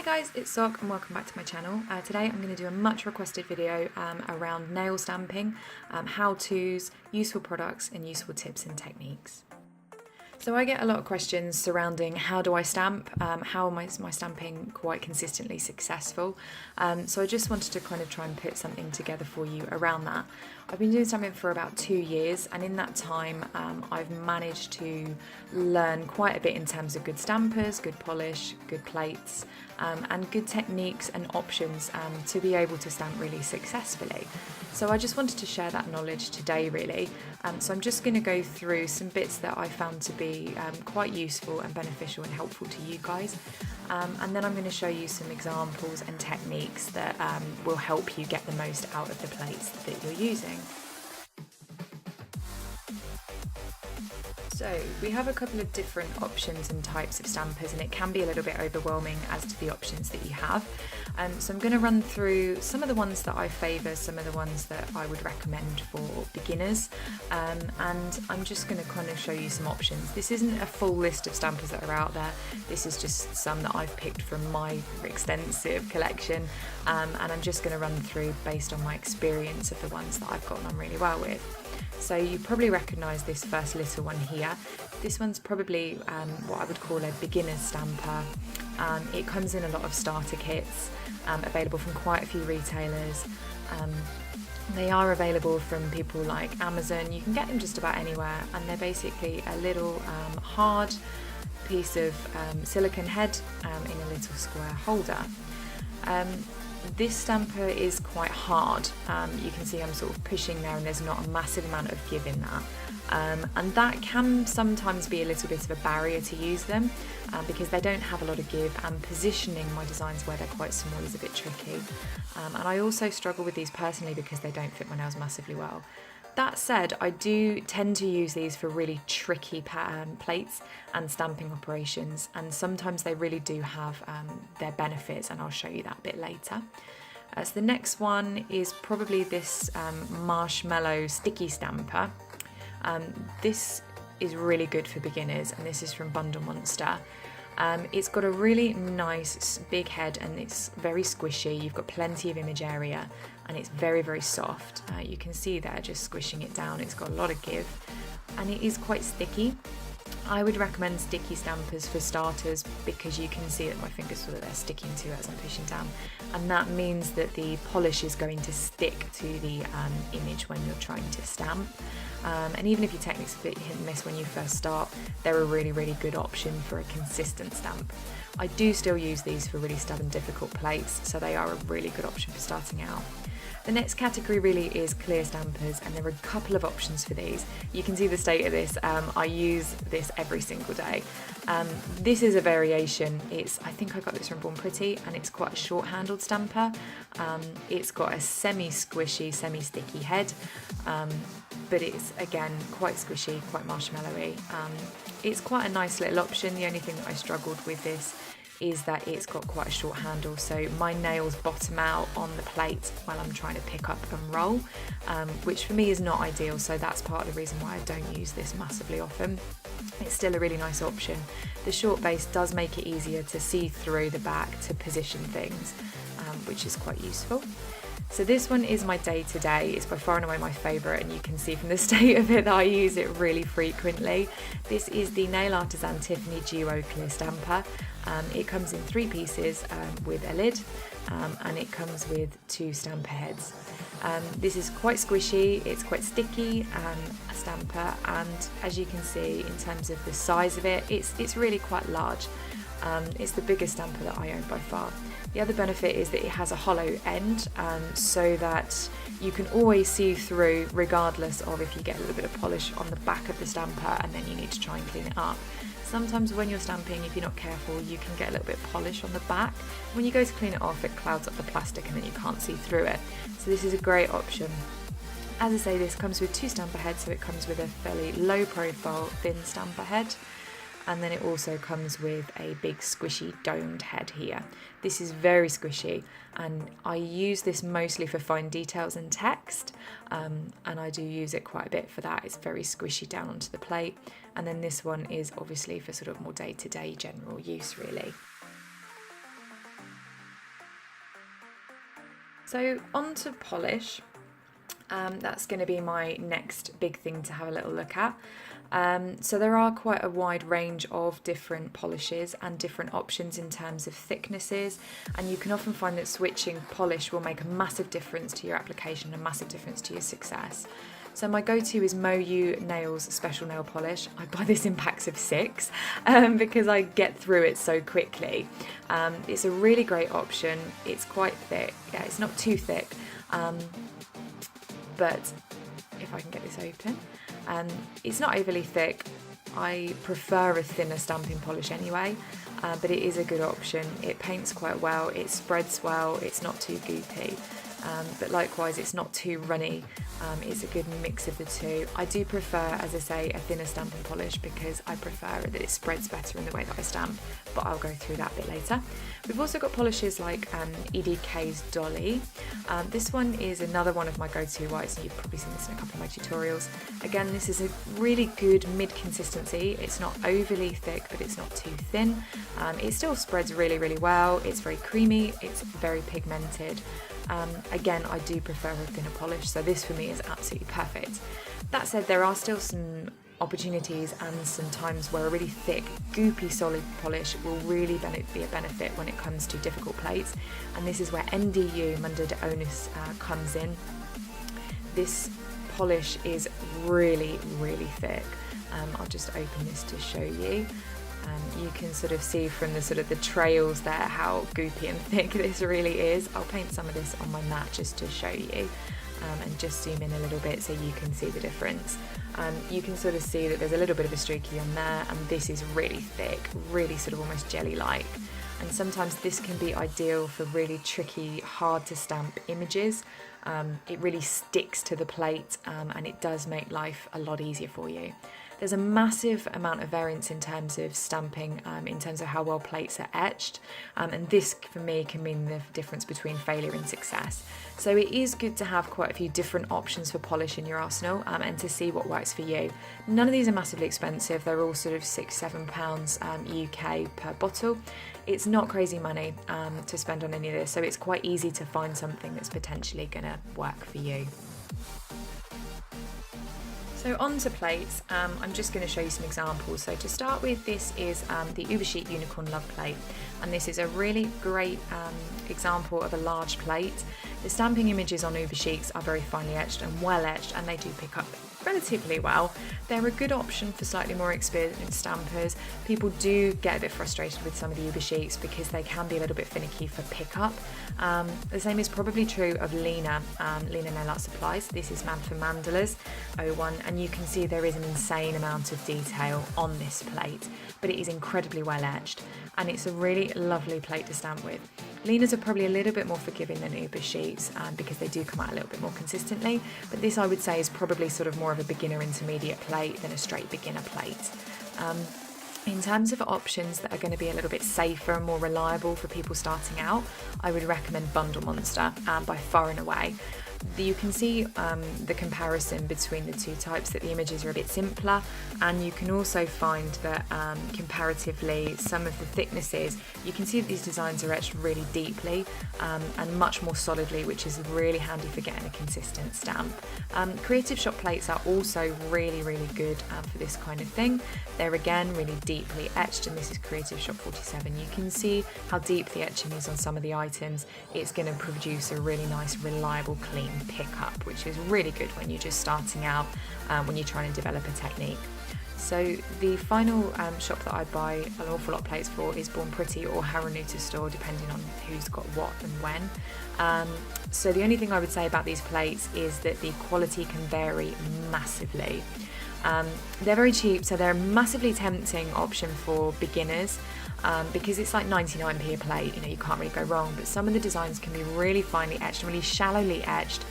guys, it's Sock and welcome back to my channel. Today I'm going to do a much requested video around nail stamping, how-tos, useful products and useful tips and techniques. So I get a lot of questions surrounding how do I stamp, how am my stamping quite consistently successful. So I just wanted to kind of try and put something together for you around that. I've been doing stamping for about 2 years, and in that time I've managed to learn quite a bit in terms of good stampers, good polish, good plates, and good techniques and options to be able to stamp really successfully. So I just wanted to share that knowledge today really. So I'm just going to go through some bits that I found to be quite useful and beneficial and helpful to you guys. And then I'm going to show you some examples and techniques that will help you get the most out of the plates that you're using. So we have a couple of different options and types of stampers, and it can be a little bit overwhelming as to the options that you have. So I'm going to run through some of the ones that I favour, some of the ones that I would recommend for beginners, and I'm just going to kind of show you some options. This isn't a full list of stampers that are out there, this is just some that I've picked from my extensive collection, and I'm just going to run through based on my experience of the ones that I've gotten on really well with. So you probably recognise this first little one here. This one's probably what I would call a beginner's stamper. It comes in a lot of starter kits, available from quite a few retailers. They are available from people like Amazon. You can get them just about anywhere, and they're basically a little hard piece of silicone head in a little square holder. This stamper is quite hard. You can see I'm sort of pushing there and there's not a massive amount of give in that. And that can sometimes be a little bit of a barrier to use them because they don't have a lot of give, and positioning my designs where they're quite small is a bit tricky. And I also struggle with these personally because they don't fit my nails massively well. That said, I do tend to use these for really tricky plates and stamping operations, and sometimes they really do have their benefits, and I'll show you that a bit later. So the next one is probably this marshmallow sticky stamper. This is really good for beginners, and this is from Bundle Monster. It's got a really nice big head and it's very squishy. You've got plenty of image area and it's very, very soft. You can see there just squishing it down. It's got a lot of give and it is quite sticky. I would recommend sticky stampers for starters because you can see that my fingers feel that they're sticking to it as I'm pushing down, and that means that the polish is going to stick to the image when you're trying to stamp. And even if your technique's a bit hit and miss when you first start, they're a really, really good option for a consistent stamp. I do still use these for really stubborn, difficult plates, so they are a really good option for starting out. The next category really is clear stampers, and there are a couple of options for these. You can see the state of this. I use this every single day. This is a variation. I think I got this from Born Pretty, and it's quite a short-handled stamper. It's got a semi-squishy, semi-sticky head, but it's again quite squishy, quite marshmallowy. It's quite a nice little option. The only thing that I struggled with this is that it's got quite a short handle, so my nails bottom out on the plate while I'm trying to pick up and roll, which for me is not ideal, so that's part of the reason why I don't use this massively often. It's still a really nice option. The short base does make it easier to see through the back to position things, which is quite useful. So this one is my day-to-day. It's by far and away my favourite, and you can see from the state of it that I use it really frequently. This is the Nail Artisan Tiffany Duo Clear Stamper. It comes in 3 pieces with a lid, and it comes with 2 stamper heads. This is quite squishy, it's quite sticky a stamper, and as you can see in terms of the size of it, it's really quite large. It's the biggest stamper that I own by far. The other benefit is that it has a hollow end, so that you can always see through regardless of if you get a little bit of polish on the back of the stamper and then you need to try and clean it up. Sometimes when you're stamping, if you're not careful, you can get a little bit of polish on the back. When you go to clean it off, it clouds up the plastic and then you can't see through it. So this is a great option. As I say, this comes with 2 stamper heads, so it comes with a fairly low profile thin stamper head. And then it also comes with a big squishy domed head here. This is very squishy, and I use this mostly for fine details and text, and I do use it quite a bit for that. It's very squishy down onto the plate, and then this one is obviously for sort of more day-to-day general use really. So on to polish. That's going to be my next big thing to have a little look at. So there are quite a wide range of different polishes and different options in terms of thicknesses, and you can often find that switching polish will make a massive difference to your application, a massive difference to your success. So my go-to is MoYou Nails Special Nail Polish. I buy this in packs of 6 because I get through it so quickly. It's a really great option. It's quite thick. Yeah, it's not too thick, but if I can get this open, it's not overly thick. I prefer a thinner stamping polish anyway, but it is a good option. It paints quite well, it spreads well, it's not too goopy. But likewise, it's not too runny. It's a good mix of the two. I do prefer, as I say, a thinner stamping polish because I prefer that it spreads better in the way that I stamp, but I'll go through that a bit later. We've also got polishes like EDK's Dolly. This one is another one of my go-to whites, and you've probably seen this in a couple of my tutorials. Again, this is a really good mid-consistency. It's not overly thick, but it's not too thin. It still spreads really, really well. It's very creamy, it's very pigmented. Again, I do prefer a thinner polish, so this for me is absolutely perfect. That said, there are still some opportunities and some times where a really thick, goopy, solid polish will really be a benefit when it comes to difficult plates, and this is where MDU, Mundo de Onus, comes in. This polish is really, really thick. I'll just open this to show you. You can sort of see from the trails there how goopy and thick this really is. I'll paint some of this on my mat just to show you, and just zoom in a little bit so you can see the difference. You can sort of see that there's a little bit of a streaky on there, and this is really thick, really sort of almost jelly-like. And sometimes this can be ideal for really tricky, hard to stamp images. It really sticks to the plate, and it does make life a lot easier for you. There's a massive amount of variance in terms of stamping, in terms of how well plates are etched, and this for me can mean the difference between failure and success. So it is good to have quite a few different options for polish in your arsenal, and to see what works for you. None of these are massively expensive. They're all sort of £6-7 UK per bottle. It's not crazy money to spend on any of this, so it's quite easy to find something that's potentially going to work for you. So on to plates, I'm just going to show you some examples. So to start with, this is the Uberchic Unicorn Love Plate, and this is a really great example of a large plate. The stamping images on Uberchics are very finely etched and well etched, and they do pick up relatively well. They're a good option for slightly more experienced stampers. People do get a bit frustrated with some of the Uberchics because they can be a little bit finicky for pickup. The same is probably true of Lena Nail Art Supplies. This is Man for Mandalas 01, and you can see there is an insane amount of detail on this plate, but it is incredibly well etched, and it's a really lovely plate to stamp with. Lenas are probably a little bit more forgiving than Uberchics because they do come out a little bit more consistently, but this I would say is probably sort of more of a beginner intermediate plate than a straight beginner plate. In terms of options that are going to be a little bit safer and more reliable for people starting out, I would recommend Bundle Monster by far and away. You can see the comparison between the two types, that the images are a bit simpler, and you can also find that comparatively some of the thicknesses, you can see that these designs are etched really deeply and much more solidly, which is really handy for getting a consistent stamp. Creative Shop plates are also really, really good for this kind of thing. They're again really deeply etched, and this is Creative Shop 47. You can see how deep the etching is on some of the items. It's going to produce a really nice, reliable, clean pickup, which is really good when you're just starting out, when you're trying to develop a technique. So the final shop that I buy an awful lot of plates for is Born Pretty or Harunuta Store, depending on who's got what and when. So the only thing I would say about these plates is that the quality can vary massively. They're very cheap, so they're a massively tempting option for beginners. Because it's like 99p a plate, you can't really go wrong, but some of the designs can be really finely etched and really shallowly etched,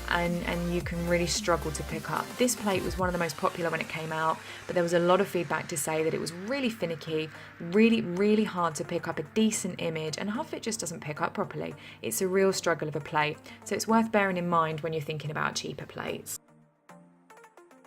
and you can really struggle to pick up. This plate was one of the most popular when it came out, but there was a lot of feedback to say that it was really finicky, really, really hard to pick up a decent image, and half of it just doesn't pick up properly. It's a real struggle of a plate, so it's worth bearing in mind when you're thinking about cheaper plates.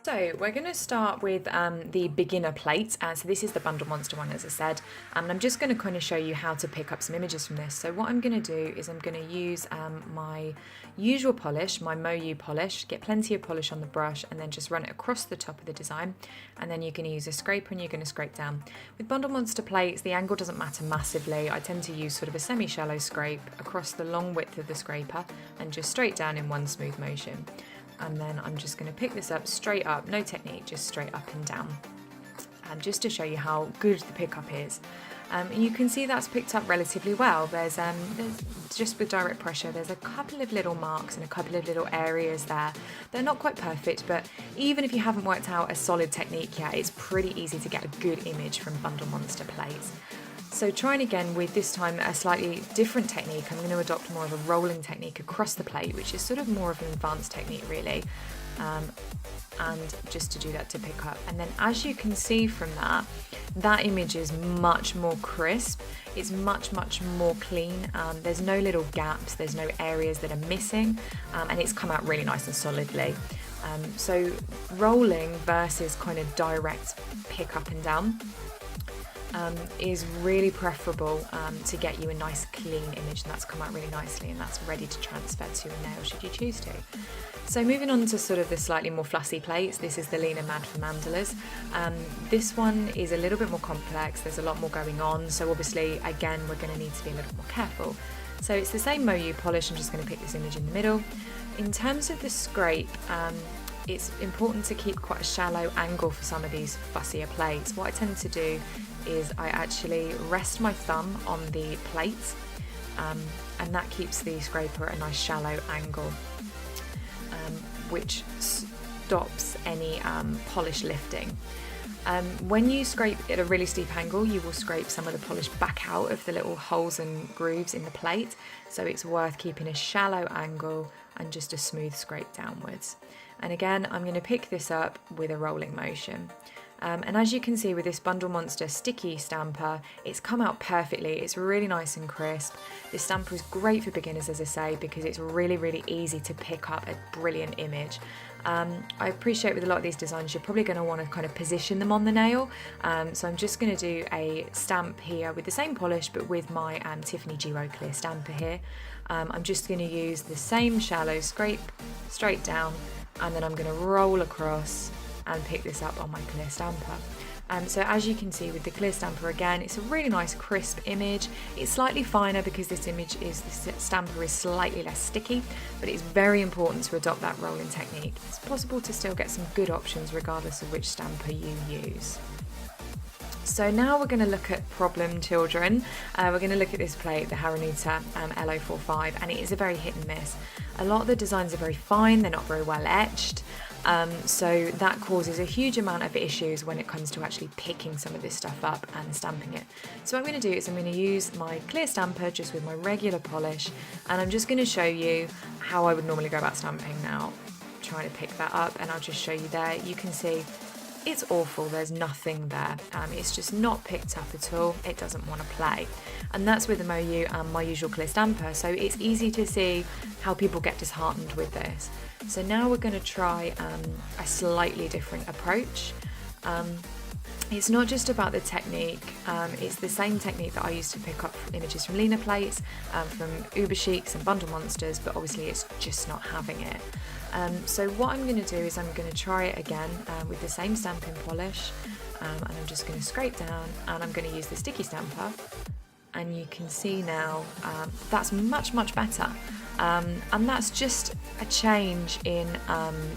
So we're going to start with the beginner plate. So this is the Bundle Monster one, as I said, and I'm just going to kind of show you how to pick up some images from this. So what I'm going to do is I'm going to use my usual polish, my MoYou polish, get plenty of polish on the brush and then just run it across the top of the design, and then you're going to use a scraper and you're going to scrape down. With Bundle Monster plates, the angle doesn't matter massively. I tend to use sort of a semi-shallow scrape across the long width of the scraper and just straight down in one smooth motion. And then I'm just going to pick this up straight up, no technique, just straight up and down, and just to show you how good the pickup is. You can see that's picked up relatively well. There's just with direct pressure, there's a couple of little marks and a couple of little areas there. They're not quite perfect, but even if you haven't worked out a solid technique yet, it's pretty easy to get a good image from Bundle Monster plates. So trying again with this time a slightly different technique, I'm going to adopt more of a rolling technique across the plate, which is sort of more of an advanced technique really, and just to do that to pick up. And then as you can see from that image is much more crisp, it's much more clean, there's no little gaps, there's no areas that are missing, and it's come out really nice and solidly. So rolling versus kind of direct pick up and down is really preferable to get you a nice clean image, and that's come out really nicely and that's ready to transfer to a nail should you choose to. So moving on to sort of the slightly more fussy plates, this is the Lena Mad for Mandalas. This one is a little bit more complex, there's a lot more going on, so obviously again we're going to need to be a little more careful. So it's the same MoYou polish, I'm just going to pick this image in the middle. In terms of the scrape, it's important to keep quite a shallow angle for some of these fussier plates. What I tend to do is I actually rest my thumb on the plate, and that keeps the scraper at a nice shallow angle, which stops any polish lifting. When you scrape at a really steep angle, you will scrape some of the polish back out of the little holes and grooves in the plate, so it's worth keeping a shallow angle and just a smooth scrape downwards. And again, I'm going to pick this up with a rolling motion. And as you can see with this Bundle Monster sticky stamper, it's come out perfectly, it's really nice and crisp. This stamper is great for beginners, as I say, because it's really easy to pick up a brilliant image. I appreciate with a lot of these designs you're probably going to want to kind of position them on the nail, so I'm just going to do a stamp here with the same polish but with my Tiffany Duo clear stamper here. I'm just going to use the same shallow scrape straight down, and then I'm going to roll across and pick this up on my clear stamper. So as you can see with the clear stamper again, it's a really nice crisp image. It's slightly finer because this stamper is slightly less sticky, but it's very important to adopt that rolling technique. It's possible to still get some good options regardless of which stamper you use. So now we're going to look at problem children. We're going to look at this plate, the Harunuta L045, and it is a very hit and miss. A lot of the designs are very fine, they're not very well etched. So that causes a huge amount of issues when it comes to actually picking some of this stuff up and stamping it. So what I'm going to do is I'm going to use my clear stamper just with my regular polish, and I'm just going to show you how I would normally go about stamping now, trying to pick that up, and I'll just show you there. You can see it's awful, there's nothing there. It's just not picked up at all, it doesn't want to play. And that's with the MoYou and my usual clear stamper, so it's easy to see how people get disheartened with this. So now we're going to try a slightly different approach. It's not just about the technique, it's the same technique that I used to pick up images from Lena plates, from Uber Chics and Bundle Monsters, but obviously it's just not having it. So what I'm going to do is I'm going to try it again with the same stamping polish, and I'm just going to scrape down, and I'm going to use the sticky stamper, and you can see now that's much better. And that's just a change in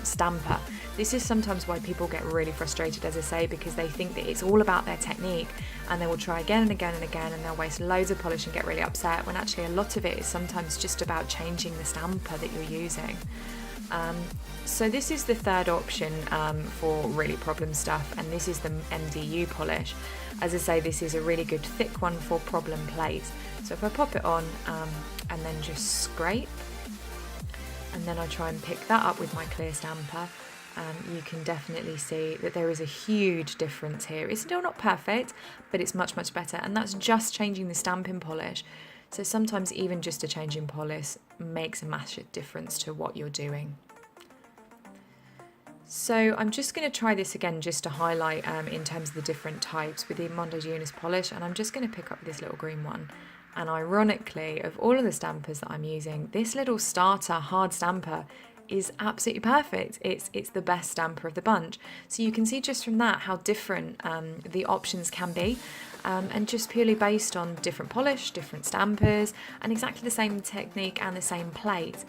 stamper. This is sometimes why people get really frustrated, as I say, because they think that it's all about their technique, and they will try again and again and again, and they'll waste loads of polish and get really upset, when actually a lot of it is sometimes just about changing the stamper that you're using. So this is the third option for really problem stuff, and this is the MDU polish. As I say, this is a really good thick one for problem plates. So if I pop it on and then just scrape, and then I try and pick that up with my clear stamper, you can definitely see that there is a huge difference here. It's still not perfect, but it's much better, and that's just changing the stamping polish. So sometimes even just a change in polish makes a massive difference to what you're doing. So I'm just going to try this again just to highlight in terms of the different types with the Mondo Unis polish, and I'm just going to pick up this little green one. And ironically, of all of the stampers that I'm using, this little starter hard stamper is absolutely perfect. It's the best stamper of the bunch. So you can see just from that how different the options can be, and just purely based on different polish, different stampers, and exactly the same technique and the same plate.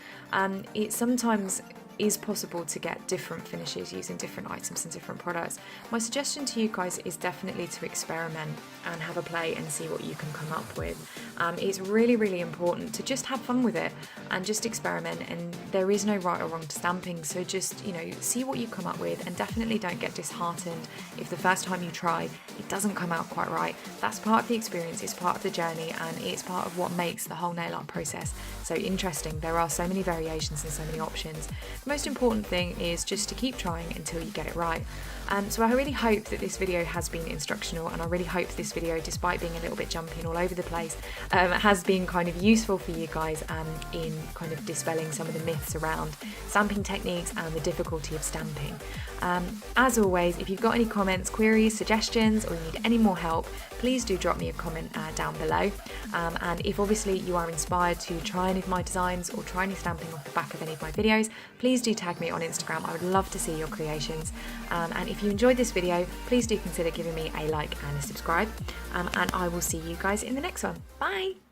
It sometimes is possible to get different finishes using different items and different products. My suggestion to you guys is definitely to experiment and have a play and see what you can come up with. It's really, really important to just have fun with it and just experiment, and there is no right or wrong to stamping, so just, you know, see what you come up with, and definitely don't get disheartened if the first time you try it doesn't come out quite right. That's part of the experience, it's part of the journey, and it's part of what makes the whole nail art process so interesting. There are so many variations and so many options. The most important thing is just to keep trying until you get it right. So I really hope that this video has been instructional, and I really hope this video, despite being a little bit jumping all over the place, has been kind of useful for you guys in kind of dispelling some of the myths around stamping techniques and the difficulty of stamping. As always, if you've got any comments, queries, suggestions, or you need any more help, please do drop me a comment down below. And if obviously you are inspired to try any of my designs or try any stamping off the back of any of my videos, please do tag me on Instagram. I would love to see your creations. And if you enjoyed this video, please do consider giving me a like and a subscribe. And I will see you guys in the next one. Bye!